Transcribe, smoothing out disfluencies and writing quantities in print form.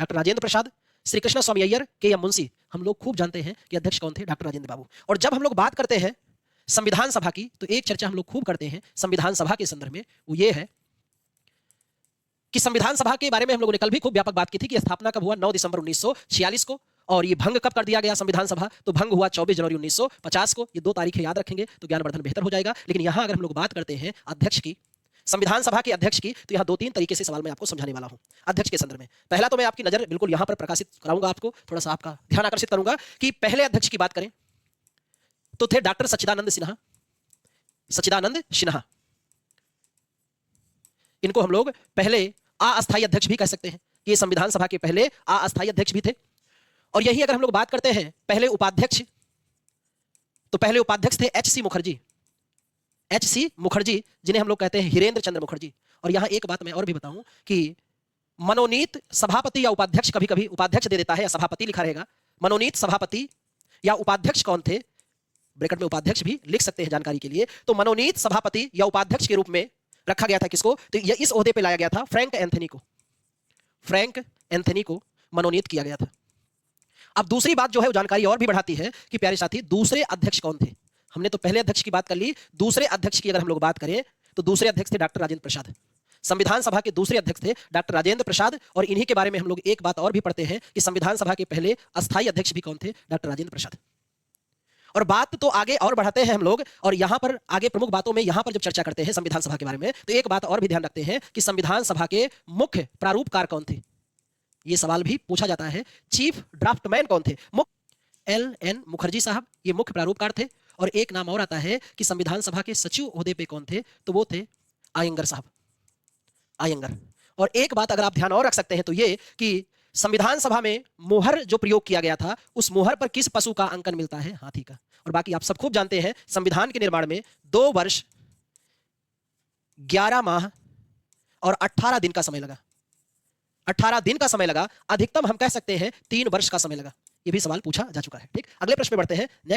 Doctor Rajendra Prasad, Shri Krishna स्वामी अय्यर, के M Munshi, हम लोग खूब जानते हैं कि अध्यक्ष कौन थे, डॉक्टर राजेंद्र बाबू। और जब हम लोग बात करते हैं संविधान सभा की, तो एक चर्चा हम लोग खूब करते हैं संविधान सभा के संदर्भ में, वो ये है कि संविधान सभा के बारे में हम लोगों ने कल भी खूब व्यापक बात की थी कि स्थापना कब हुआ, 9 दिसंबर 1946 को। और ये भंग कब कर दिया गया संविधान सभा, तो भंग हुआ 24 जनवरी 1950 को। ये 2 तारीखें याद रखेंगे तो ज्ञानवर्धन बेहतर हो जाएगा। लेकिन यहां अगर हम लोग बात करते हैं अध्यक्ष की, संविधान सभा के अध्यक्ष की, तो यहां 2-3 तरीके से सवाल मैं आपको समझाने वाला हूं अध्यक्ष के संदर्भ में। पहला तो मैं आपकी नजर बिल्कुल यहां पर प्रकाशित कराऊंगा, आपको थोड़ा सा आपका ध्यान आकर्षित करूंगा कि पहले अध्यक्ष की बात करें तो थे डॉक्टर सच्चिदानंद सिन्हा। सच्चिदानंद सिन्हा, इनको हम लोग पहले अस्थायी अध्यक्ष भी कह सकते हैं। ये संविधान सभा के पहले अस्थायी अध्यक्ष भी थे। और यही अगर हम लोग बात करते हैं पहले उपाध्यक्ष, तो पहले उपाध्यक्ष थे एच.सी. मुखर्जी। एच.सी. मुखर्जी, जिन्हें हम लोग कहते हैं हिरेंद्र चंद्र मुखर्जी। और यहां एक बात मैं और भी बताऊं कि मनोनीत सभापति या उपाध्यक्ष, कभी कभी उपाध्यक्ष दे देता है या सभापति लिखा रहेगा, मनोनीत सभापति या उपाध्यक्ष कौन थे, ब्रैकेट में उपाध्यक्ष भी लिख सकते हैं जानकारी के लिए। तो मनोनीत सभापति या उपाध्यक्ष के रूप में रखा गया था किसको, तो ये इस ओहदे पे लाया गया था फ्रैंक एंथनी को। फ्रैंक एंथनी को मनोनीत किया गया था। अब दूसरी बात जो है वो जानकारी और भी बढ़ाती है कि प्यारे साथी, दूसरे अध्यक्ष कौन थे। हमने तो पहले अध्यक्ष की बात कर ली, दूसरे अध्यक्ष की अगर हम लोग बात करें तो दूसरे अध्यक्ष थे डॉक्टर राजेंद्र प्रसाद। संविधान सभा के दूसरे अध्यक्ष थे डॉक्टर राजेंद्र प्रसाद। और इन्हीं के बारे में हम लोग एक बात और भी पढ़ते हैं कि संविधान सभा के पहले अस्थायी अध्यक्ष भी कौन थे, डॉक्टर राजेंद्र प्रसाद। और बात तो आगे और बढ़ाते हैं हम लोग, और यहां पर आगे प्रमुख बातों में यहां पर जब चर्चा करते हैं संविधान सभा के बारे में, तो एक बात और भी ध्यान रखते हैं कि संविधान सभा के मुख्य प्रारूपकार कौन थे। यह सवाल भी पूछा जाता है, चीफ ड्राफ्टमैन कौन थे। एल.एन. मुखर्जी साहब ये मुख्य प्रारूपकार थे। और एक नाम और आता है कि संविधान सभा के सचिव ओहदे पे कौन थे, तो वो थे आयंगर साहब, आयंगर। और एक बात अगर आप ध्यान और रख सकते हैं तो ये कि संविधान सभा में मोहर जो प्रयोग किया गया था, उस मोहर पर किस पशु का अंकन मिलता है, हाथी का। और बाकी आप सब खूब जानते हैं संविधान के निर्माण में 2 वर्ष 11 माह और 18 दिन का समय लगा। 18 दिन का समय लगा, अधिकतम हम कह सकते हैं 3 वर्ष का समय लगा। यह भी सवाल पूछा जा चुका है। ठीक, अगले प्रश्न में बढ़ते हैं।